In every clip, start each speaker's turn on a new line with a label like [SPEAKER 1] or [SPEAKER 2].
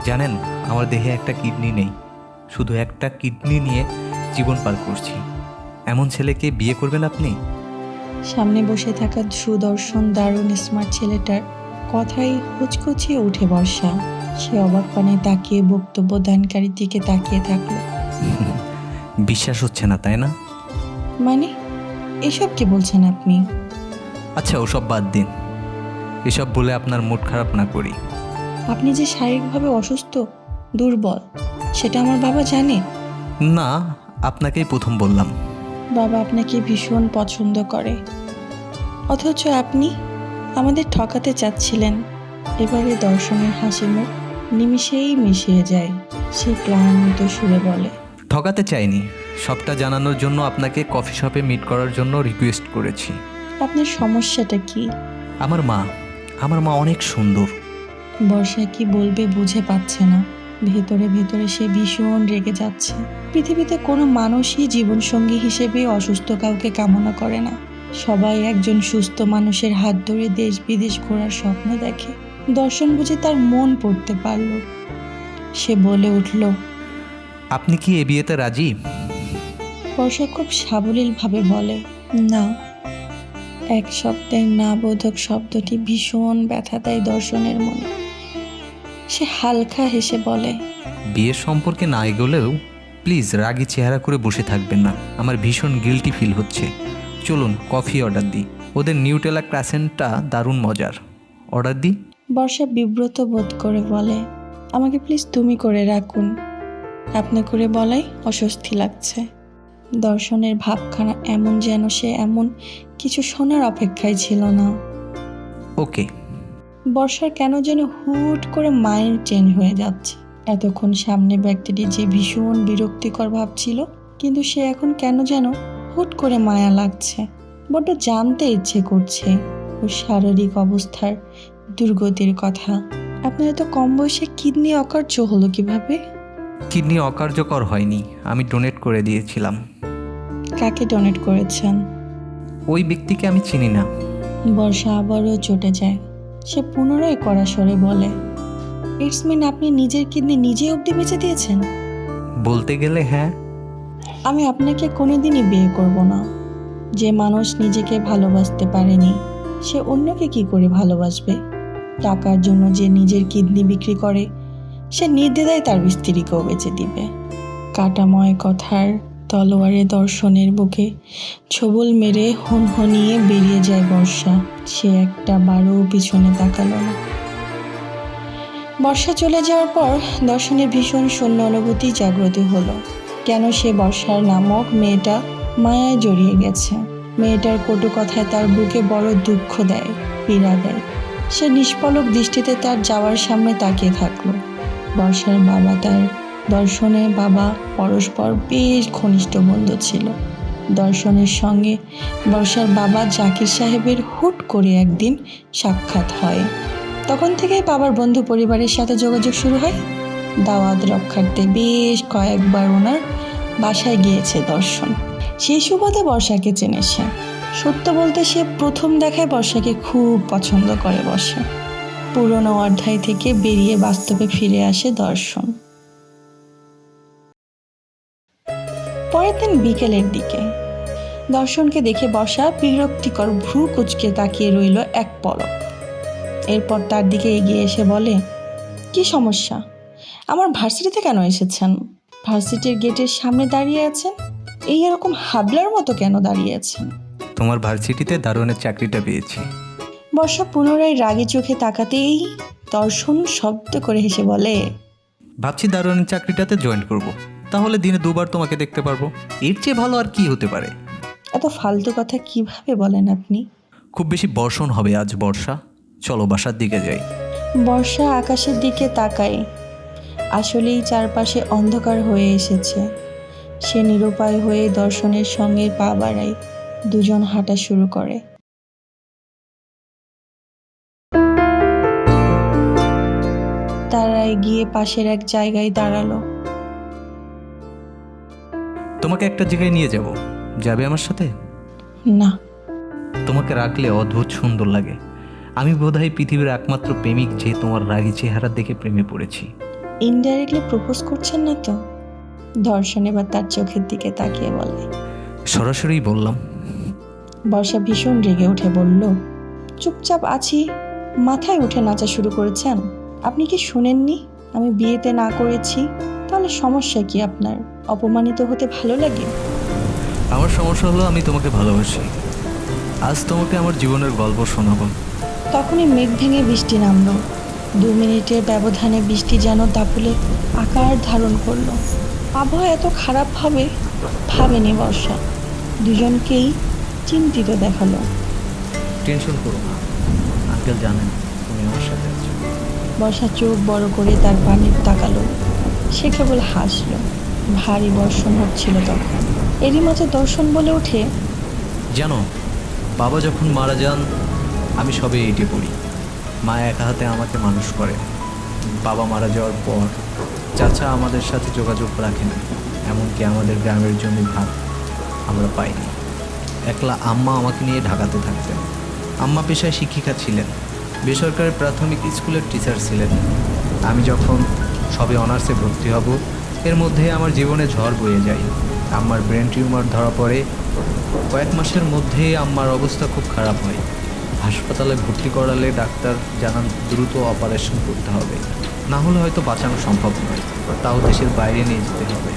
[SPEAKER 1] জানেন, আমার দেহে একটা কিডনি নেই, শুধু একটা কিডনি নিয়ে জীবন পার করছি। এমন ছেলেকে বিয়ে করবেন আপনি?
[SPEAKER 2] সামনে বসে থাকা সুদর্শন দারুণ স্মার্ট ছেলেটার কথাই কুচকুচিয়ে উঠে বর্ষা। সে অবাক পানে তাকিয়ে বক্তব্য দানকারীর দিকে তাকিয়ে থাকলো।
[SPEAKER 1] বিশ্বাস হচ্ছে না, তাই না?
[SPEAKER 2] মানে এসব কি বলছেন আপনি?
[SPEAKER 1] আচ্ছা, ওসব বাদ দিন, এসব বলে আপনার মুড খারাপ না করি।
[SPEAKER 2] আপনি যে শারীরিকভাবে অসুস্থ, দুর্বল, সেটা আমার বাবা জানে।
[SPEAKER 1] না, আপনাকেই প্রথম বললাম।
[SPEAKER 2] বাবা আপনাকে ভীষণ পছন্দ করে, অথচ আপনি আমাদের ঠকাতে চাচ্ছিলেন। এবারে দর্শনের হাসি মুখ নিমিষেই মিশিয়ে যায়। সে ক্লান্ত সুরে বলে,
[SPEAKER 1] ঠকাতে চাইনি, সবটা জানানোর জন্য আপনাকে কফি শপে মিট করার জন্য রিকোয়েস্ট করেছি।
[SPEAKER 2] আপনার সমস্যাটা কি?
[SPEAKER 1] আমার মা অনেক সুন্দর।
[SPEAKER 2] বর্ষা কি বলবে বুঝে পাচ্ছে না। ভেতরে ভেতরে সে ভীষণ রেগে যাচ্ছে। পৃথিবীতে কোনো মানুষই জীবনসঙ্গী হিসেবে অসুস্থ কাউকে কামনা করে না। সবাই একজন সুস্থ মানুষের হাত ধরে দেশ বিদেশ ঘোরার স্বপ্ন দেখে। দর্শন বুঝে তার মন পড়তে পারল। সে বলে উঠল,
[SPEAKER 1] আপনি কি এ বিয়েতে রাজি?
[SPEAKER 2] বর্ষা খুব সাবলীলভাবে বলে, না। এক শব্দের না বোধক শব্দটি ভীষণ ব্যথা দেয় দর্শনের মনে। সে হালকা হেসে বলে,
[SPEAKER 1] বিয়ের সম্পর্কে না এগোলেও প্লিজ রাগী চেহারা করে বসে থাকবেন না, আমার ভীষণ গিল্টি ফিল হচ্ছে। চলুন কফি অর্ডার দিই, ওদের নিউটেলা ক্রাসেন্টটা দারুণ মজার। অর্ডার দিই?
[SPEAKER 2] বর্ষা বিব্রত বোধ করে বলে, আমাকে প্লিজ তুমি করে রাখুন। আপনি করে বলাই অস্বস্তি লাগছে। দর্শনের ভাবখানা এমন যেন সে এমন কিছু শোনার অপেক্ষায় ছিল না।
[SPEAKER 1] ওকে।
[SPEAKER 2] বর্ষার কেন যেন হুট করে মাইন্ড চেঞ্জ হয়ে যাচ্ছে। এতক্ষণ সামনে ব্যক্তিটি যে ভীষণ বিরক্তিকর ভাবছিল, কিন্তু সে এখন কেন যেন হুট করে মায়া লাগছে। বড্ড জানতে ইচ্ছে করছে ওর শারীরিক অবস্থার দুর্গতির কথা। আপনার এত কম বয়সে কিডনি অকার্য হলো কিভাবে?
[SPEAKER 1] কিডনি অকার্যকর হয়নি, আমি ডোনেট করে দিয়েছিলাম।
[SPEAKER 2] কাকে ডোনেট করেছেন?
[SPEAKER 1] ওই ব্যক্তিকে আমি চিনি না।
[SPEAKER 2] বর্ষা আবারও চটে যায়। সে পুনরায় কড়া স্বরে বলে, ইটস মিন আপনি নিজের কিডনি নিজে অবধি বেঁচে দিয়েছেন?
[SPEAKER 1] বলতে গেলে হ্যাঁ।
[SPEAKER 2] আমি আপনাকে কোনোদিনই বিয়ে করব না। যে মানুষ নিজেকে ভালোবাসতে পারেনি, সে অন্যকে কি করে ভালোবাসবে? টাকার জন্য যে নিজের কিডনি বিক্রি করে, সে নির্দ্বিধায় তার স্ত্রীকেও বেচে দিবে। কাটাময় কথার তলোয়ারে দর্শনের বুকে ছোবল মেরে হনহনিয়ে বেরিয়ে যায় বর্ষা। সে একটা বারও পিছনে তাকালো না। বর্ষা চলে যাওয়ার পর দর্শনের ভীষণ শূন্য অনুভূতি জাগ্রত হলো। কেন সে বর্ষার নামক মেয়েটা মায়ায় জড়িয়ে গেছে। মেয়েটার কটু কথায় তার বুকে বড় দুঃখ দেয়, পীড়া দেয়। সে নিষ্পলক দৃষ্টিতে তার যাওয়ার সামনে তাকিয়ে থাকলো। বর্ষার বাবা তার দর্শনের বাবা পরস্পর বেশ ঘনিষ্ঠ বন্ধু ছিল। দর্শনের সঙ্গে বর্ষার বাবা জাকির সাহেবের হুট করে একদিন সাক্ষাৎ হয়। তখন থেকেই বাবার বন্ধু পরিবারের সাথে যোগাযোগ শুরু হয়। দাওয়াত রক্ষার্থে বেশ কয়েকবার ওনার বাসায় গিয়েছে দর্শন। সেই সুবাদে বর্ষাকে চেনে সে। সত্য বলতে সে প্রথম দেখায় বর্ষাকে খুব পছন্দ করে বর্ষা। পুরনো অধ্যায় থেকে বেরিয়ে বাস্তবে ফিরে আসে দর্শন। পরের দিন বিকেলের দিকে দর্শনকে দেখে বর্ষা বিরক্তিকর ভ্রু কুঁচকে তাকিয়ে রইল এক পলক। এরপর তার দিকে এগিয়ে এসে বলে, কি সমস্যা? আমার ভার্সিটিতে কেন এসেছেন? ভার্সিটির গেটের সামনে দাঁড়িয়ে আছেন, এই এরকম হাবলার মতো কেন দাঁড়িয়ে আছেন?
[SPEAKER 1] তোমার ভার্সিটিতে দারোয়ানের চাকরিটা পেয়েছি।
[SPEAKER 2] বর্ষা পুনরায় রাগী চোখে তাকাতেই দর্শন শব্দ করে হেসে বলে,
[SPEAKER 1] ভাবছি দারোয়ানের চাকরিটাতে জয়েন করব, তাহলে দিনে 2বার তোমাকে দেখতে পারবো। এর চেয়ে ভালো আর কি হতে পারে?
[SPEAKER 2] এত ফালতু কথা কিভাবে বলেন আপনি?
[SPEAKER 1] খুব বেশি বর্ষণ হবে আজ বর্ষা, চলো বাসার দিকে যাই।
[SPEAKER 2] বর্ষা আকাশের দিকে তাকায়। আসলেই চারপাশে অন্ধকার হয়ে এসেছে। সে নিরুপায় হয়ে দর্শনের সঙ্গে পা বাড়ায়। দুজন হাঁটা শুরু করে। তারা গিয়ে পাশের এক জায়গায় দাঁড়ালো।
[SPEAKER 1] তোমাকে একটা জায়গায় নিয়ে যাব, যাবে আমার সাথে?
[SPEAKER 2] না।
[SPEAKER 1] তোমাকে রাখলে অদ্ভুত সুন্দর লাগে। আমি বোধহয় পৃথিবীর একমাত্র প্রেমিক যে তোমার রাগী চেহারা দেখে প্রেমে পড়েছি।
[SPEAKER 2] ইনডাইরেক্টলি প্রপোজ করছেন না তো? দর্শন এবার তার চোখের দিকে তাকিয়ে বলে।
[SPEAKER 1] সরাসরি বললাম।
[SPEAKER 2] বর্ষা ভীষণ রেগে উঠে বলল, চুপচাপ আছি, মাথায় উঠে নাচা শুরু করেছেন? আপনি কি শুনেননি আমি বিয়েতে না করেছি? তাহলে সমস্যা কি আপনার? অপমানিত হতে ভালো লাগে?
[SPEAKER 1] আমার সমস্যা হলো আমি তোমাকে ভালোবাসি। আজ তোমাকে আমার জীবনের গল্প শোনাবো।
[SPEAKER 2] তখনই মেঘ ভেঙে বৃষ্টি নামলো। 2 মিনিটের ব্যবধানে বৃষ্টি যেন দাপুলে আকার ধারণ করলো। আবহাওয়া এত খারাপ হবে ভাবেনি বর্ষা। দুজনকেই চিন্তিত দেখালো।
[SPEAKER 1] টেনশন করো না, আঙ্কেল জানেন তুমি আমার সাথে আছো।
[SPEAKER 2] বর্ষা চোখ বড় করে তার পানে তাকালো। সে কেবল হাসলো। ভারী বর্ষণ হচ্ছিল তখন। এরই মাঝে দর্শন বলে ওঠে,
[SPEAKER 1] জানো, বাবা যখন মারা যান আমি সবে এইটে পড়ি। মা একা হাতে আমাকে মানুষ করে। বাবা মারা যাওয়ার পর চাচা আমাদের সাথে যোগাযোগ রাখে না, এমনকি আমাদের গ্রামের জমি ভাগ আমরা পাইনি। একলা আম্মা আমাকে নিয়ে ঢাকাতে থাকতেন। আম্মা পেশায় শিক্ষিকা ছিলেন, বেসরকারি প্রাথমিক স্কুলের টিচার ছিলেন। আমি যখন সবে অনার্সে ভর্তি হব এর মধ্যে আমার জীবনে ঝড় বয়ে যায়। আম্মার ব্রেন টিউমার ধরা পড়ে। কয়েক মাসের মধ্যেই আম্মার অবস্থা খুব খারাপ হয়। হাসপাতালে ভর্তি করালে ডাক্তার জানান দ্রুত অপারেশন করতে হবে, না হলে হয়তো বাঁচানো সম্ভব নয়। তাও দেশের বাইরে নিয়ে যেতে হবে।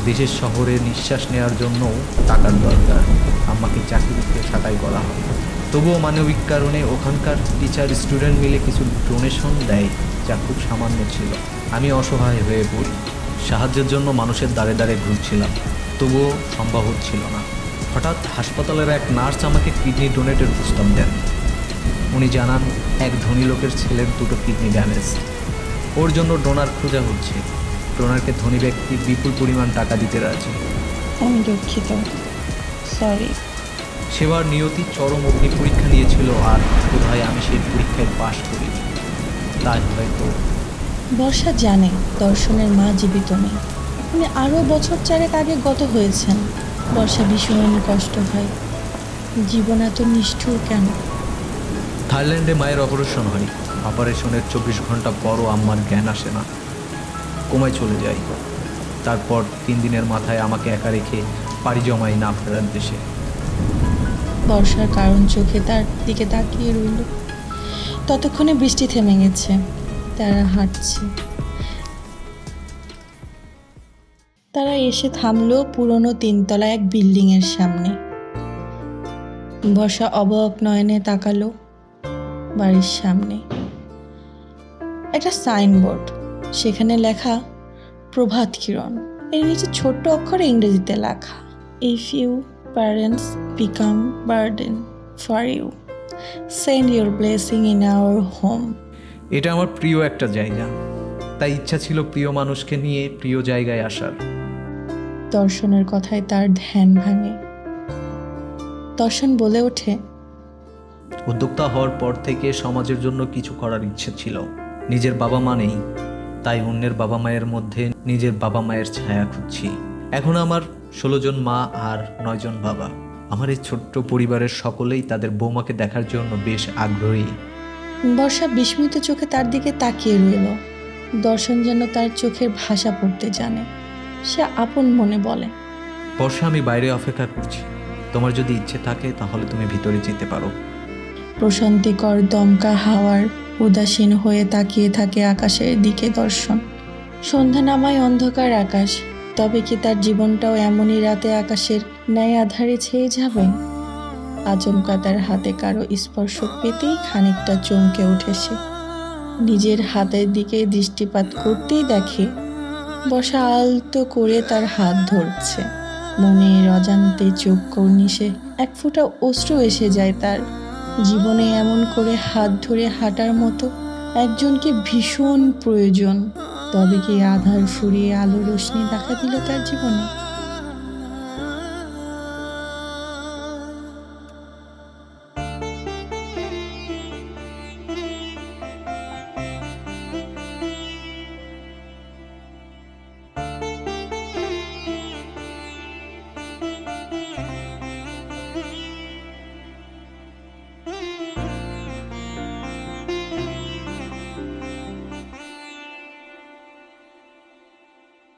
[SPEAKER 1] দেশের শহরে নিঃশ্বাস নেওয়ার জন্যও টাকার দরকার। আম্মাকে চাকরি থেকে ছাঁটাই করা হয়। তবুও মানবিক কারণে ওখানকার টিচার স্টুডেন্ট মিলে কিছু ডোনেশন দেয়, যা খুব সামান্য ছিল। আমি অসহায় হয়ে পড়ি। সাহায্যের জন্য মানুষের দ্বারে দ্বারে ঘুরছিলাম, তবুও সম্ভব হচ্ছিল না। হঠাৎ হাসপাতালের এক নার্স আমাকে কিডনি ডোনেটের প্রস্তাব দেন। উনি জানান এক ধনী লোকের ছেলের 2টো কিডনি ড্যামেজ, ওর জন্য ডোনার খোঁজা হচ্ছে। ডোনারকে ধনী ব্যক্তি বিপুল পরিমাণ টাকা দিতে রাজি।
[SPEAKER 2] আমি দুঃখিত, সরি।
[SPEAKER 1] সেবার নিয়তি চরম অগ্নি পরীক্ষা নিয়েছিল, আর বোধহয় আমি সেই পরীক্ষায় পাশ করিনি। তাই হয়তো।
[SPEAKER 2] বর্ষা জানে দর্শনের মা জীবিত নেই। উনি আরও বছর 4 আগে গত হয়েছেন। বর্ষা ভীষণ কষ্ট হয়। জীবন এত নিষ্ঠুর কেন?
[SPEAKER 1] থাইল্যান্ডে মায়ের অপারেশন হয়। অপারেশনের 24 ঘন্টা পরও আম্মার জ্ঞান আসে না, কোমায় চলে যায়। তারপর 3 দিনের মাথায় আমাকে একা রেখে পাড়ি জমাই না ফেরার দেশে।
[SPEAKER 2] বর্ষার কারণ চোখে তার দিকে তাকিয়ে রইল। ততক্ষণে বৃষ্টি থেমে গেছে। তারা হাঁটছে। তারা এসে থামলো পুরনো 3তলা এক বিল্ডিংয়ের সামনে। বর্ষা অবাক নয়নে তাকালো। বাড়ির সামনে একটা সাইনবোর্ড, সেখানে লেখা প্রভাত কিরণ। এর নিচে ছোট্ট অক্ষরে ইংরেজিতে লেখা, if you parents become burden for you, send your blessing in our home.
[SPEAKER 1] এটা আমার প্রিয় একটা জায়গা, তাই ইচ্ছা ছিল প্রিয় মানুষকে নিয়ে প্রিয় জায়গায় আসার।
[SPEAKER 2] দর্শনের কথায় তার ধ্যান ভাঙে। দর্শন বলে ওঠে,
[SPEAKER 1] উদ্যোক্তা হওয়ার পর থেকে সমাজের জন্য কিছু করার ইচ্ছে ছিল। নিজের বাবা মা নেই, তাই অন্যের বাবা মায়ের মধ্যে নিজের বাবা মায়ের ছায়া খুঁজছি। এখন আমার 16 জন মা আর 9 জন বাবা। আমার এই ছোট্ট পরিবারের সকলেই তাদের বৌমাকে দেখার জন্য বেশ আগ্রহী।
[SPEAKER 2] বর্ষা বিস্মিত চোখে তার দিকে তাকিয়ে রইল। দর্শন যেন তার চোখের ভাষা পড়তে জানে। সে আপন মনে বলে,
[SPEAKER 1] বর্ষা, আমি বাইরে অপেক্ষা করছি। তোমার যদি ইচ্ছে থাকে তাহলে তুমি ভিতরে যেতে পারো।
[SPEAKER 2] প্রশান্তিকর দমকা হাওয়ার উদাসীন হয়ে তাকিয়ে থাকে আকাশের দিকে দর্শন। সন্ধ্যা নামায় অন্ধকার আকাশ। তবে কি তার জীবনটাও এমনই রাতে আকাশের ন্যায় আধারে ছেয়ে যাবে? আচমকা তার হাতে কারো স্পর্শ পেতেই খানিকটা চমকে ওঠে সে। নিজের হাতের দিকে দৃষ্টিপাত করতেই দেখে বর্ষা আলতো করে তার হাত ধরছে। মনের অজান্তে চোখ কর্নিশে এক ফোঁটা অশ্রু এসে যায় তার। জীবনে এমন করে হাত ধরে হাঁটার মতো একজনকে ভীষণ প্রয়োজন। তবে কি আধার ফুরিয়ে আলো রোশনি দেখা দিল তার জীবনে?